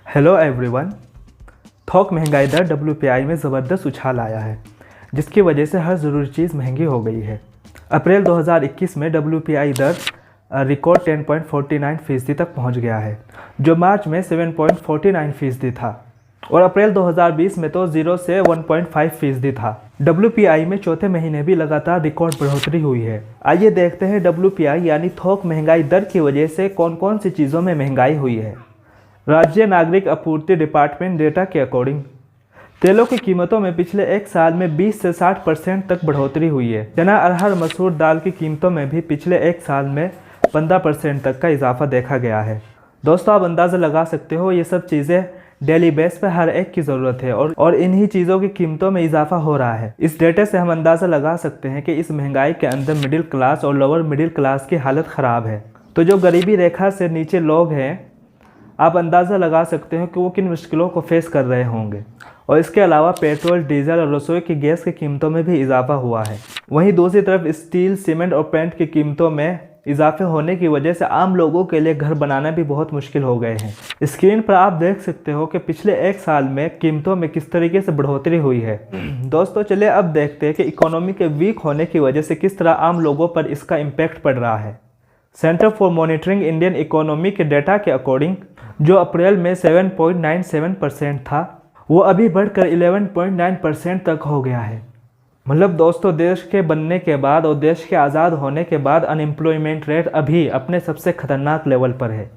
Hello everyone. थोक महंगाई दर WPI में ज़बरदस्त उछाल आया है, जिसकी वजह से हर ज़रूरी चीज़ महंगी हो गई है। अप्रैल 2021 में WPI दर रिकॉर्ड 10.49% तक पहुंच गया है, जो मार्च में 7.49% था और अप्रैल 2020 में तो 0 से 1.5% था। WPI में चौथे महीने भी लगातार रिकॉर्ड बढ़ोतरी हुई है। आइए देखते हैं WPI यानी थोक महंगाई दर की वजह से कौन कौन सी चीज़ों में महंगाई हुई है। राज्य नागरिक आपूर्ति डिपार्टमेंट डेटा के अकॉर्डिंग तेलों की कीमतों में पिछले एक साल में 20 से 60% तक बढ़ोतरी हुई है। चना, अरहर, मसूर दाल की कीमतों में भी पिछले एक साल में 15% तक का इजाफा देखा गया है। दोस्तों, आप अंदाज़ा लगा सकते हो ये सब चीज़ें डेली बेस पर हर एक की ज़रूरत है और इन्हीं चीज़ों की कीमतों में इजाफा हो रहा है। इस डेटे से हम अंदाज़ा लगा सकते हैं कि इस महंगाई के अंदर मिडिल क्लास और लोअर मिडिल क्लास की हालत ख़राब है। तो जो गरीबी रेखा से नीचे लोग हैं, आप अंदाज़ा लगा सकते हो कि वो किन मुश्किलों को फेस कर रहे होंगे। और इसके अलावा पेट्रोल, डीजल और रसोई की गैस की कीमतों में भी इजाफा हुआ है। वहीं दूसरी तरफ स्टील, सीमेंट और पेंट की कीमतों में इजाफे होने की वजह से आम लोगों के लिए घर बनाना भी बहुत मुश्किल हो गए हैं। स्क्रीन पर आप देख सकते हो कि पिछले एक साल में कीमतों में किस तरीके से बढ़ोतरी हुई है। दोस्तों, चलिए अब देखते हैं कि इकोनॉमी के वीक होने की वजह से किस तरह आम लोगों पर इसका इम्पैक्ट पड़ रहा है। Centre for monitoring Indian economy के डेटा के अकॉर्डिंग जो अप्रैल में 7.97% था, वो अभी बढ़कर 11.9% तक हो गया है। मतलब दोस्तों, देश के बनने के बाद और देश के आज़ाद होने के बाद अनएम्प्लॉयमेंट रेट अभी अपने सबसे खतरनाक लेवल पर है।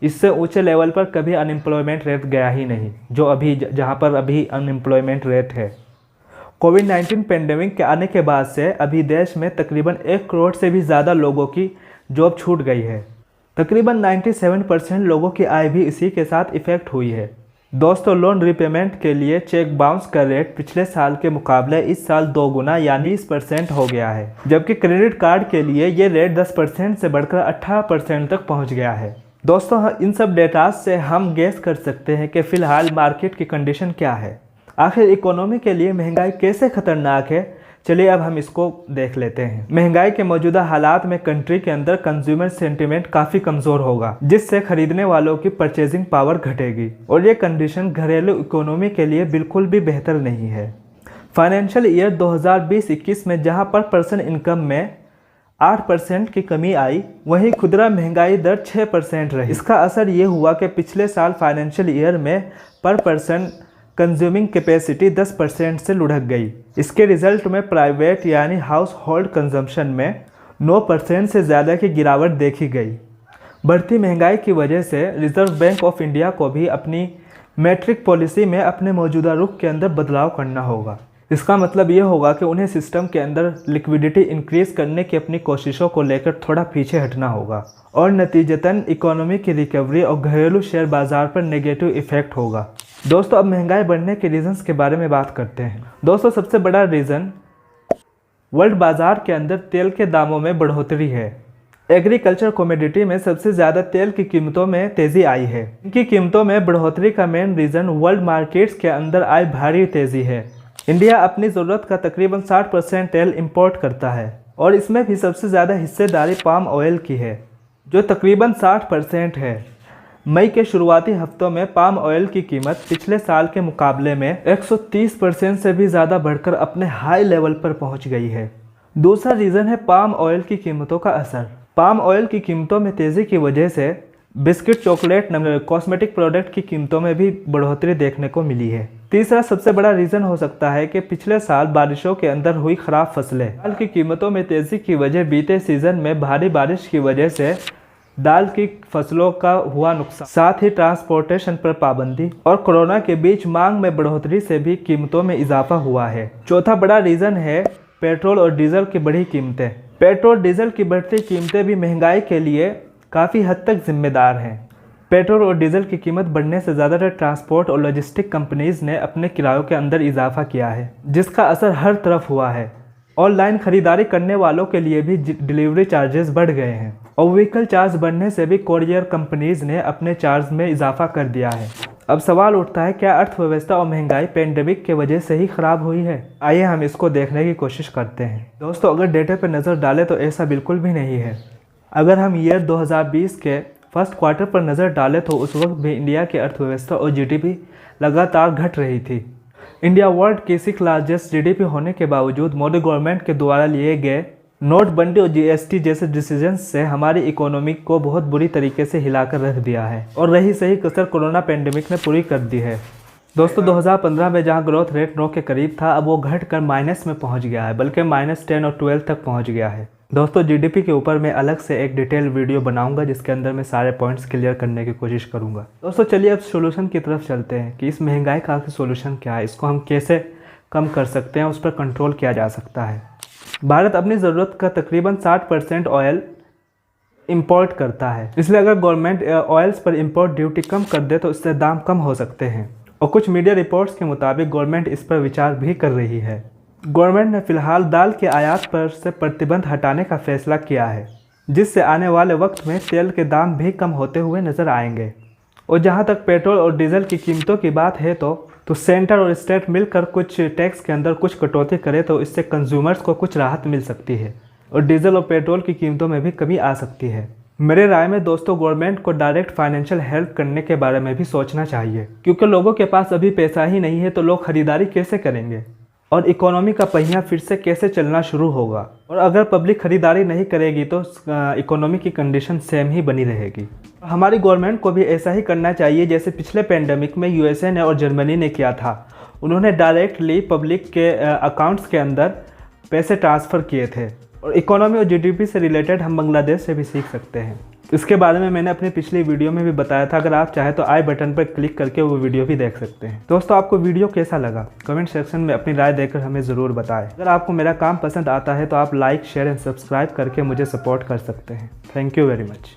इससे ऊंचे लेवल पर कभी अनएम्प्लॉयमेंट रेट गया ही नहीं, जो अभी जहां पर अभी अनएम्प्लॉयमेंट रेट है। कोविड-19 पेंडेमिक के आने के बाद से अभी देश में तकरीबन 1 करोड़ से भी ज़्यादा लोगों की जॉब छूट गई है। तकरीबन 97% लोगों की आय भी इसी के साथ इफ़ेक्ट हुई है। दोस्तों, लोन रिपेमेंट के लिए चेक बाउंस का रेट पिछले साल के मुकाबले इस साल 2 गुना यानी 20% हो गया है, जबकि क्रेडिट कार्ड के लिए ये रेट 10% से बढ़कर 18% तक पहुंच गया है। दोस्तों, इन सब डेटा से हम गेस कर सकते हैं कि फ़िलहाल मार्केट की कंडीशन क्या है। आखिर इकोनॉमी के लिए महंगाई कैसे खतरनाक है, चलिए अब हम इसको देख लेते हैं। महंगाई के मौजूदा हालात में कंट्री के अंदर कंज्यूमर सेंटिमेंट काफ़ी कमज़ोर होगा, जिससे खरीदने वालों की परचेजिंग पावर घटेगी और ये कंडीशन घरेलू इकोनॉमी के लिए बिल्कुल भी बेहतर नहीं है। फाइनेंशियल ईयर 2020-21 में जहां पर पर्सन इनकम में 8% की कमी आई, वहीं खुदरा महंगाई दर 6% रही। इसका असर ये हुआ कि पिछले साल फाइनेंशियल ईयर में पर पर्सन कंज्यूमिंग कैपेसिटी 10% से लुढ़क गई। इसके रिजल्ट में प्राइवेट यानी हाउस होल्ड कंजम्पशन में 9% से ज़्यादा की गिरावट देखी गई। बढ़ती महंगाई की वजह से रिजर्व बैंक ऑफ इंडिया को भी अपनी मैट्रिक पॉलिसी में अपने मौजूदा रुख के अंदर बदलाव करना होगा। इसका मतलब ये होगा कि उन्हें सिस्टम के अंदर लिक्विडिटी इंक्रीज करने की अपनी कोशिशों को लेकर थोड़ा पीछे हटना होगा और नतीजतन इकोनॉमी की रिकवरी और घरेलू शेयर बाजार पर नेगेटिव इफेक्ट होगा। दोस्तों, अब महंगाई बढ़ने के रीजंस के बारे में बात करते हैं। दोस्तों, सबसे बड़ा रीज़न वर्ल्ड बाजार के अंदर तेल के दामों में बढ़ोतरी है। एग्रीकल्चर कमोडिटी में सबसे ज़्यादा तेल की कीमतों में तेज़ी आई है। इनकी कीमतों में बढ़ोतरी का मेन रीज़न वर्ल्ड मार्केट्स के अंदर आई भारी तेज़ी है। इंडिया अपनी ज़रूरत का तकरीबन 60% तेल इंपोर्ट करता है और इसमें भी सबसे ज़्यादा हिस्सेदारी पाम ऑयल की है, जो तकरीबन 60% है। मई के शुरुआती हफ्तों में पाम ऑयल की कीमत पिछले साल के मुकाबले में 130% से भी ज़्यादा बढ़कर अपने हाई लेवल पर पहुंच गई है। दूसरा रीज़न है पाम ऑयल की कीमतों का असर। पाम ऑयल की कीमतों में तेज़ी की वजह से बिस्किट, चॉकलेट, कॉस्मेटिक प्रोडक्ट की कीमतों में भी बढ़ोतरी देखने को मिली है। तीसरा सबसे बड़ा रीज़न हो सकता है कि पिछले साल बारिशों के अंदर हुई खराब फसलें। दाल की कीमतों में तेज़ी की वजह बीते सीज़न में भारी बारिश की वजह से दाल की फसलों का हुआ नुकसान, साथ ही ट्रांसपोर्टेशन पर पाबंदी और कोरोना के बीच मांग में बढ़ोतरी से भी कीमतों में इजाफा हुआ है। चौथा बड़ा रीज़न है पेट्रोल और डीजल की बढ़ी कीमतें। पेट्रोल डीजल की बढ़ती कीमतें भी महंगाई के लिए काफ़ी हद तक जिम्मेदार हैं। पेट्रोल और डीजल की कीमत बढ़ने से ज़्यादातर ट्रांसपोर्ट और लॉजिस्टिक कंपनीज़ ने अपने किरायों के अंदर इजाफा किया है, जिसका असर हर तरफ हुआ है। ऑनलाइन खरीदारी करने वालों के लिए भी डिलीवरी चार्जेस बढ़ गए हैं और व्हीकल चार्ज बढ़ने से भी कोरियर कंपनीज ने अपने चार्ज में इजाफा कर दिया है। अब सवाल उठता है, क्या अर्थव्यवस्था और महंगाई पेंडेमिक के वजह से ही खराब हुई है? आइए हम इसको देखने की कोशिश करते हैं। दोस्तों, अगर डेटा पर नज़र डालें तो ऐसा बिल्कुल भी नहीं है। अगर हम ईयर 2020 के फर्स्ट क्वार्टर पर नज़र डालें तो उस वक्त भी इंडिया की अर्थव्यवस्था और जीडीपी लगातार घट रही थी। इंडिया वर्ल्ड की 6th लार्जेस्ट जीडीपी होने के बावजूद मोदी गवर्नमेंट के द्वारा लिए गए नोटबंदी और जीएसटी जैसे डिसीजंस से हमारी इकोनॉमी को बहुत बुरी तरीके से हिलाकर रख दिया है और रही सही कसर कोरोना पेंडेमिक ने पूरी कर दी है। दोस्तों 2015 में जहां ग्रोथ रेट 9 के करीब था, अब वो घटकर माइनस में पहुंच गया है, बल्कि -10 और 12 तक पहुंच गया है। दोस्तों जीडीपी के ऊपर मैं अलग से एक डिटेल वीडियो बनाऊंगा जिसके अंदर मैं सारे पॉइंट्स क्लियर करने की कोशिश करूंगा। दोस्तों चलिए अब सोल्यूशन की तरफ चलते हैं कि इस महंगाई का आखिर सोल्यूशन क्या है, इसको हम कैसे कम कर सकते हैं, उस पर कंट्रोल किया जा सकता है। भारत अपनी ज़रूरत का तकरीबन 60% ऑयल इंपोर्ट करता है, इसलिए अगर गवर्नमेंट ऑयल्स पर इंपोर्ट ड्यूटी कम कर दे तो इससे दाम कम हो सकते हैं और कुछ मीडिया रिपोर्ट्स के मुताबिक गवर्नमेंट इस पर विचार भी कर रही है। गवर्नमेंट ने फिलहाल दाल के आयात पर से प्रतिबंध हटाने का फैसला किया है, जिससे आने वाले वक्त में तेल के दाम भी कम होते हुए नजर आएंगे। और जहां तक पेट्रोल और डीजल की कीमतों की बात है तो सेंटर और स्टेट मिलकर कुछ टैक्स के अंदर कुछ कटौती करे तो इससे कंज्यूमर्स को कुछ राहत मिल सकती है और डीजल और पेट्रोल की कीमतों में भी कमी आ सकती है। मेरे राय में दोस्तों गवर्नमेंट को डायरेक्ट फाइनेंशियल हेल्प करने के बारे में भी सोचना चाहिए, क्योंकि लोगों के पास अभी पैसा ही नहीं है तो लोग खरीदारी कैसे करेंगे और इकोनॉमी का पहिया फिर से कैसे चलना शुरू होगा। और अगर पब्लिक खरीदारी नहीं करेगी तो इकोनॉमी की कंडीशन सेम ही बनी रहेगी। हमारी गवर्नमेंट को भी ऐसा ही करना चाहिए जैसे पिछले पेंडेमिक में यूएसए ने और जर्मनी ने किया था। उन्होंने डायरेक्टली पब्लिक के अकाउंट्स के अंदर पैसे ट्रांसफ़र किए थे और इकोनॉमी और जीडीपी से रिलेटेड हम बांग्लादेश से भी सीख सकते हैं। इसके बारे में मैंने अपनी पिछली वीडियो में भी बताया था, अगर आप चाहें तो आई बटन पर क्लिक करके वो वीडियो भी देख सकते हैं। दोस्तों आपको वीडियो कैसा लगा कमेंट सेक्शन में अपनी राय देकर हमें ज़रूर बताएं। अगर आपको मेरा काम पसंद आता है तो आप लाइक शेयर एंड सब्सक्राइब करके मुझे सपोर्ट कर सकते हैं। Thank you very much.